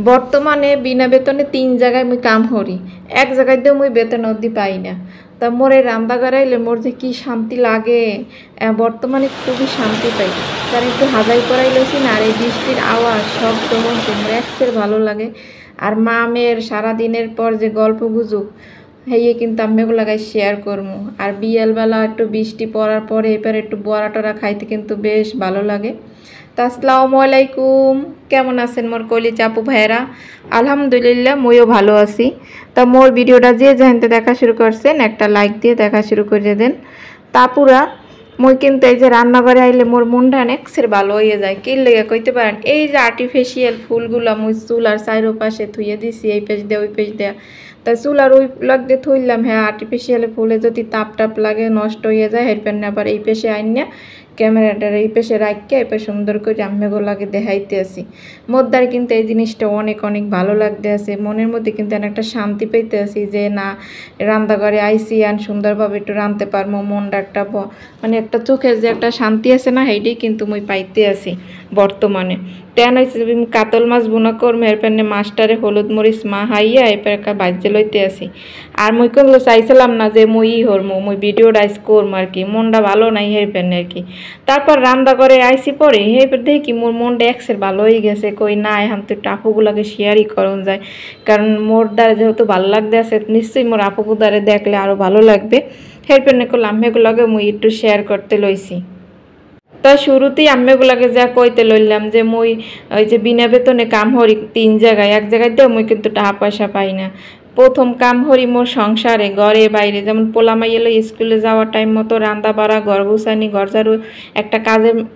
বর্তমানে বিনা বেতনে 3 জায়গায় মুই কাম করি। এক জায়গায় দিয়ে মুই বেতন অবধি পাই না। তা মোর এই রান্না করাইলে মোর যে কি শান্তি লাগে, বর্তমানে খুবই শান্তি পাই। কারণ একটু হাজাই করাই লইছি না, আর এই বৃষ্টির আওয়াজ শব্দ শুনতে মোর এক্সের ভালো লাগে। আর মা মেয়ের সারাদিনের পর যে গল্প গুজব হেয়ে কিন্তু আমি এগুলো লাগাই শেয়ার করবো। আর বিয়েলবেলা একটু বৃষ্টি পড়ার পরে এবার একটু বড়া টরা খাইতে কিন্তু বেশ ভালো লাগে। তা আসসালামু আলাইকুম, কেমন আছেন মোর কলিজা আপু ভাইয়েরা? আলহামদুলিল্লাহ মুইও ভালো আছি। তা মোর ভিডিওটা যে জানতে দেখা শুরু করছেন একটা লাইক দিয়ে দেখা শুরু করে দেন। তাপুরা মই কিন্তু এই যে রান্নাঘরে আইলে মোর মনটা অনেকসের ভালো হয়ে যায়। কি লেগে কইতে পারেন, এই যে আর্টিফিশিয়াল ফুলগুলো মুই চুলার চাইরো পাশে থুয়ে দিছি, এই পেজ দিয়ে ওই পেজ দেয়া। তা চুলার ওই লাগ দিয়ে থইলাম, হ্যাঁ আর্টিফিশিয়াল ফুলে যদি তাপ টাপ লাগে নষ্ট হয়ে যায়, হেরপেন আবার এই পেশে আইন না ক্যামেরাটার এই পেশে রাখকে এবার সুন্দর করে আম্মেগুলাকে দেখাইতে আসি। মোদ্দার কিন্তু এই জিনিসটা অনেক অনেক ভালো লাগতে আছে, মনের মধ্যে কিন্তু একটা শান্তি পাইতে আসি যে না রান্নাঘরে আইসি আর সুন্দরভাবে একটু রাঁধতে পারবো। মনটা একটা মানে একটা চোখের যে একটা শান্তি আছে না, সেইটাই কিন্তু মুই পাইতে আসি বর্তমানে। তেন হয়েছে কাতল মাছ বুনা করম, এরপর মাছটারে হলুদ মরিচ মা হাইয়া এরপর একটা বাজ্যে লইতে আসি। আর মুই কোনো চাইছিলাম না যে মুই হরমো, মুই ভিডিও ডাইস করম আর কি, মনটা ভালো নাই হেরপেন আর কি। তারপর রান্না করে আইসি পরে এবার দেখি মোর মনটা এক্সের ভালো হয়ে গেছে। কই না এখন তো একটু আপুগুলাকে শেয়ারই করন যায়, কারণ মোর দ্বারা যেহেতু ভালো লাগতে আছে নিশ্চয়ই মোর আপুকু দ্বারা দেখলে আরও ভালো লাগবে। হেরপেন করলাম আম্মেগুলাকে মুই একটু শেয়ার করতে লইছি। তা শুরুতেই আম্মেগুলাকে যা কইতে লইলাম যে মুই ওই যে বিনা বেতনে কাম হরি 3 জায়গায়, এক জায়গায় দিয়ে মুই কিন্তু টাকা পয়সা পাই না। প্রথম কাম হরি মোর সংসারে ঘরে বাইরে, যেমন পোলামাই এলো স্কুলে যাওয়ার টাইম মতো রান্না বাড়া ঘর গুছানি ঘর ঝাড়ু একটা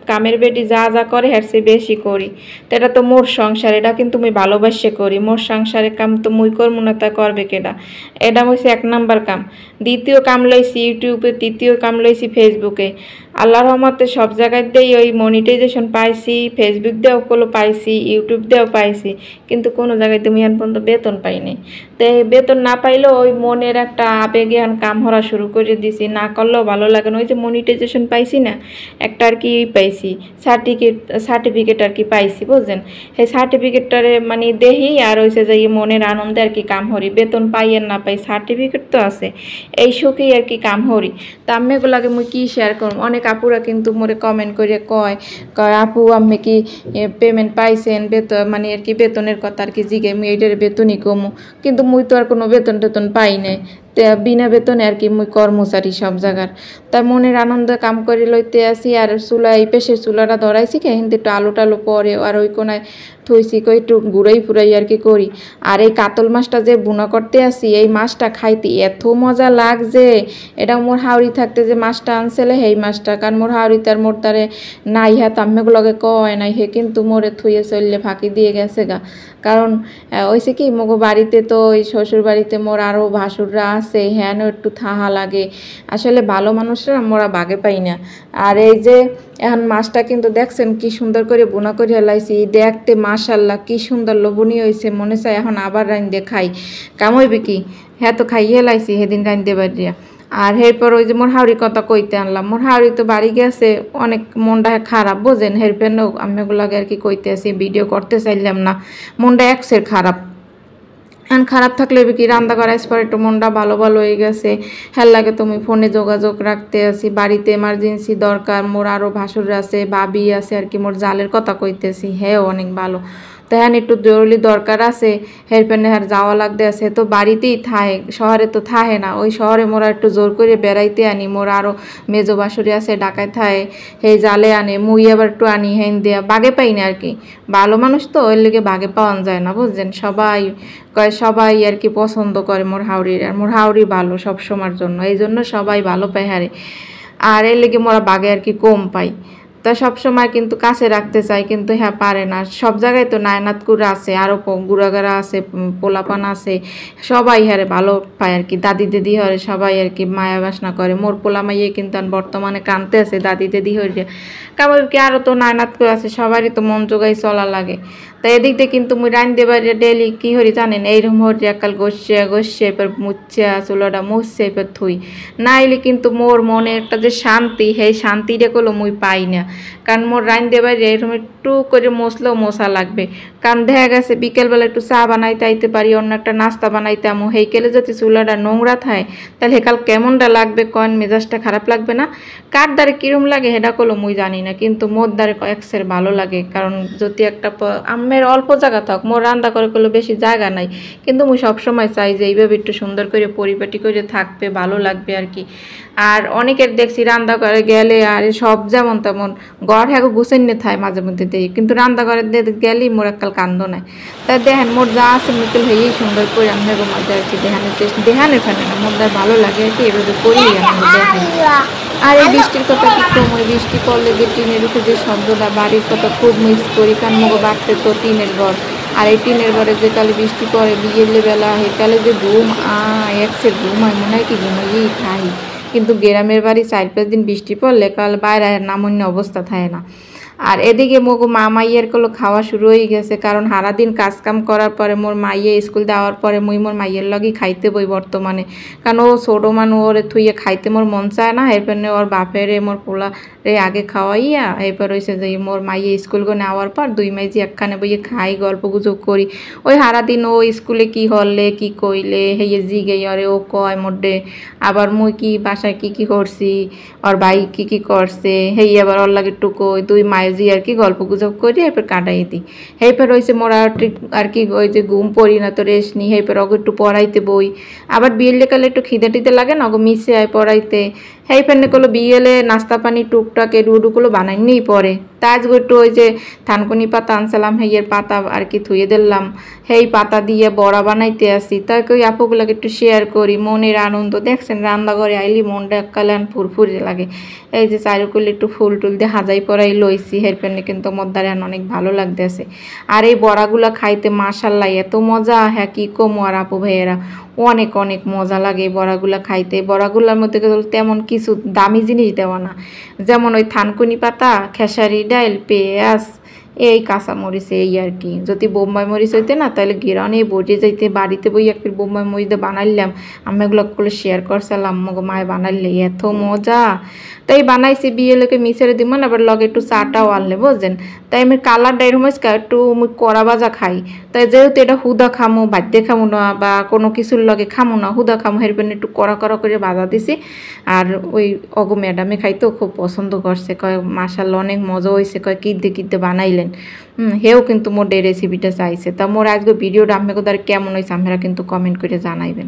কামের বেটি যা যা করে হ্যার সে বেশি করি। তো এটা তো মোর সংসার, এটা কিন্তু মুই ভালোবাসে করি। মোর সংসারে কাম তো মুই করবো না, তা করবে কেডা? এটা হচ্ছে 1 নাম্বার কাম। দ্বিতীয় কাম লইছি ইউটিউবে, তৃতীয় কাম লইছি ফেসবুকে। আল্লাহর রহমতে সব জায়গায় দিয়েই ওই মনিটাইজেশন পাইছি, ফেসবুক দিয়েও কোনো পাইছি, ইউটিউব দিয়েও পাইছি, কিন্তু কোনো জায়গায় তুমি এখন পর্যন্ত বেতন পাইনি। তো বেতন না পাইলেও ওই মনের একটা আবেগে এখন কাম হরা শুরু করে দিছি, না করলেও ভালো লাগে না। ওই যে মনিটাইজেশন পাইছি না একটা আর কি পাইছি, সার্টিফিকেট আর কি পাইছি, বুঝছেন? সেই সার্টিফিকেটটারে মানে দেহি আর হয়েছে যে মনের আনন্দে আর কি কাম হরি। বেতন পাই আর না পাই সার্টিফিকেট তো আছে, এই সুখেই আর কি কাম হরি। তা আমি এগুলাকে মুই কি শেয়ার করব। অনেক আপুরা কিন্তু মোরে কমেন্ট করে কয় আপু আমি কি পেমেন্ট পাইছেন, বেতন মানে আর কি বেতনের কথা আর কি জিগে, মুই এইটার বেতনই কমু, কিন্তু মুই তো আর কোনো বেতন টেতন পাই নাই। বিনা বেতনে আর কি মুই কর্মচারী সব জায়গার। তার মনের আনন্দে কাম করে লইতে আসি। আর চুলা এই পেশের চুলাটা ধরাইছি কিন্তু একটু আলু টালু পরে আর ওই কোনায় থইছি কই একটু ঘুরাই ফুরাই আর কি করি। আর এই কাতল মাছটা যে বুনা করতে আসি, এই মাছটা খাইতে এত মজা লাগছে। এটা মোর হাওড়ি থাকতে যে মাছটা আনছিলে সেই মাছটা, কারণ মোর হাওড়ি তার মোর তারে নাই হাত আম্মেগুলোকে কয় নাই, হে কিন্তু মোরে থুয়ে চললে ফাঁকি দিয়ে গেছে গা। কারণ ওইসে কি মগো বাড়িতে তো ওই শ্বশুর বাড়িতে মোর আরও ভাসুররা আছে, হ্যানও একটু থাহা লাগে। আসলে ভালো মানুষরা মোরা বাগে পাই না। আর এই যে এখন মাছটা কিন্তু দেখছেন কি সুন্দর করে বোনা করে হেলাইছি, দেখতে মাশাল্লাহ কি সুন্দর লোভনীয় হয়েছে। মনে চায় এখন আবার রাঁধতে খাই, কাম হইবে কি? হ্যাঁ তো খাইয়ে হেলাইছি সেদিন রাঁধতে পারিয়া। আর এরপর ওই যে মোর হাওড়ির কথা কইতে আনলাম, মোর হাওড়ি তো বাড়ি গেছে, অনেক মনটা খারাপ, বোঝেন? হেরপেনও আমি ওগুলাকে আর কি কইতে আসি, ভিডিও করতে চাইলাম না, মনটা এক্সের খারাপ। এখন খারাপ থাকলে কি রান্না করার পর একটু মনটা ভালো ভালো হয়ে গেছে। হ্যাঁ লাগে তুমি ফোনে যোগাযোগ রাখতে আসি, বাড়িতে এমার্জেন্সি দরকার, মোর আরও ভাসুর আছে ভাবি আছে আর কি, মোর জালের কথা কইতেছি, হ্যাঁ অনেক ভালো। তো হ্যাঁ একটু জরুরি দরকার আছে, হেরপেনে হ্যাঁ যাওয়া লাগতে আছে, তো বাড়িতেই থাহে, শহরে তো থাহে না। ওই শহরে মোরা একটু জোর করে বেড়াইতে আনি, মোর আরও মেজো বাসুরি আছে ঢাকায় থাহে, সেই জালে আনে, মুই আবার একটু আনি, হেন দেয়া বাগে পাই না আর কি। ভালো মানুষ তো ওই লেগে বাগে পাওয়া যায় না, বুঝছেন? সবাই আর কি পছন্দ করে মোর হাওড়ির, আর মোর হাওড়ি ভালো সব সময়ের জন্য, এই জন্য সবাই ভালো পায় হারে। আর এর লেগে মোরা বাগে আর কি কম পাই। তা সবসময় কিন্তু কাছে রাখতে চাই, কিন্তু হ্যাঁ পারে না। সব জায়গায় তো নায়নাতকুরা আছে, আরও গুড়াগাড়া আছে, পোলাপান আছে, সবাই হারে ভালো পায় আর কি। দাদি দিদি হরে সবাই আর কি মায়া বাসনা করে। মোর পোলা মাইয়ে কিন্তু বর্তমানে কানতে আছে দাদি দিদি হরে, কারণ কি আরও তো নায়নাতকুর আছে, সবারই তো মন জোগাই চলা লাগে। তা এদিক দিয়ে কিন্তু মুই রাঁধতে পারি ডেলি কি হরি জানেন এইরকম হরি একাল গসছে এবার মুচ্ছা চুলাটা মুছছে এবার থুই নাইলে কিন্তু মোর মনে একটা যে শান্তি সেই শান্তিটা করলো মুই পাই না। কারণ মোর রাঁধতে পারি এরকম একটু করে মশলেও মশা লাগবে। কারণ দেখা গেছে বিকেলবেলা একটু চা বানাইতে আইতে পারি, অন্য একটা নাস্তা বানাইতে আমো হেইকেলে যদি চুলাটা নোংরা থাকে তাহলে হেকাল কেমনটা লাগবে কন, মেজাজটা খারাপ লাগবে না? কার দ্বারে কিরম লাগে সেটা করলো মুই জানি না, কিন্তু মোর দ্বারে কয়েকসের ভালো লাগে। কারণ যদি একটা আমের অল্প জায়গা থাক, মোর রান্না করে করলে বেশি জায়গা নাই, কিন্তু মুই সবসময় চাই যে এইভাবে একটু সুন্দর করে পরিপাটি করে থাকবে, ভালো লাগবে আর কি। আর অনেকের দেখছি রান্না করে গেলে আর সব যেমন তেমন ঘর হ্যাঁ গুছেন নিয়ে থাকে মাঝে মধ্যে দেই, কিন্তু রান্না করে গেলেই মোর এককাল কান্দ নাই। তাই দেখেন মোর যা আছে মিকেল হয়েই সুন্দর করে রান্না মাঝে আর কি দেহানের চেষ্টা দেহানের ফেলে না, মোর ভালো লাগে আর কি, এভাবে করি আমি দেখেন। আর এই বৃষ্টির কথা কি কম, ওই বৃষ্টি পড়লে যে টিনের উঠে যে শব্দটা, বাড়ির কথা খুব মিস করি। কারণ মগো বাড়তে তো টিনের ঘর, আর এই টিনের ঘরে যে কালে বৃষ্টি পড়ে বিয়েলে বেলা সেকালে যে ঘুম একসের ঘুম হয়, মনে হয় কি ঘুমাইয়েই খাই। কিন্তু গ্রামের বাড়ি 4-5 দিন বৃষ্টি পড়লে কাল বাইরে নামন্য অবস্থা থাকে না। আর এদিকে মগো মাইয়ের গুলো খাওয়া শুরু হয়ে গেছে, কারণ সারাদিন কাজকাম করার পরে মোর মাইয়ে স্কুল দেওয়ার পরে মুই মোর মাইয়ের লগেই খাইতে বই বর্তমানে। কারণ ও ছোটো মানুষ, ওরে থুইয়ে খাইতে মোর মন চায় না, এরপর ওর বাপেরে মোর পোলা রে আগে খাওয়াইয়া এরপর হয়েছে যে মোর মাইয়ে স্কুল গো নেওয়ার পর 2 মাইজি একখানে বইয়ে খাই, গল্প গুজব করি। ওই সারাদিন ও স্কুলে কি হলে কি কইলে হেয়ে জিগেই অরে ও কয় মোডে, আবার মুই কি বাসায় কি করছি, ওর ভাই কি করছে হেই আবার ওর লাগে একটু কই, 2 মাইজি আর কি গল্প গুজব করি এরপর কাটাই দিই। এরপর হয়েছে মোরা আর কি ওই যে ঘুম পড়ি না তো রেস্ট নিই, এরপর ওকে একটু পড়াইতে বই। আবার বিয়েলে কালে একটু খিদে টিদে লাগে না, ওকে মিশে আয় পড়াইতে। এই ফেনে করলো বিয়েলে নাস্তা পানি টুকটাক রুডুগুলো বানাইনি পরে। তা আজকে একটু ওই যে থানকুনি পাতা আনছিলাম, হেয়ের পাতা আর কি থুয়ে দিলাম, সেই পাতা দিয়ে বড়া বানাইতে আসি। তাই কই আপুগুলোকে একটু শেয়ার করি, মনের আনন্দ। দেখছেন রান্নাঘরে আইলি মনটা এককালান ফুরফুরে লাগে। এই যে চারুকুলি একটু ফুল টুল দিয়ে হাজাই পরাই লইছি, হের ফেনে কিন্তু মদ্দারে অনেক ভালো লাগতেছে। আর এই বড়াগুলা খাইতে মাশাল্লাহ এত মজা, হ্যাঁ কি কম। আর আপু ভাইয়েরা অনেক অনেক মজা লাগে এই বড়াগুলা খাইতে। বড়াগুলার মধ্যে তেমন কিছু দামি জিনিস দেওয়া না, যেমন ওই থানকুনি পাতা, খেসারি ডাইল, পেঁয়াজ, এই কাঁচামরিচ, এই আর কি। যদি বোম্বাই মরিচ হইতে না তাহলে গিরানে বসে যাইতে। বাড়িতে বই এক বোম্বাই মরিচ বানাইলাম, আমি এগুলো করে শেয়ার করছিলাম, মগো মায়ে বানাইলে এত মজা। তাই বানাইছি বিয়ে লোকে মিশারে দিব না, আবার লগে একটু চাটাও আনলে বুঝছেন। তাই আমি কালারটা এরকম একটু কড়া ভাজা খাই, তাই যেহেতু এটা হুদা খামো, বাদ্যে খামো না বা কোনো কিছুর লগে খামো না, হুদা খামো, এর একটু কড়া করে ভাজা দিছি। আর ওই অগো ম্যাডামে খাইতেও খুব পছন্দ করছে, কয় মাশাআল্লাহ অনেক মজা হয়েছে, কয় কিদ্দে বানাইলেন। হেও কিন্তু মোর এই রেসিপিটা চাইছে। তা মোর আজকে ভিডিওটা আপনাদের কেমন হয়েছে আপনারা কিন্তু কমেন্ট করে জানাইবেন।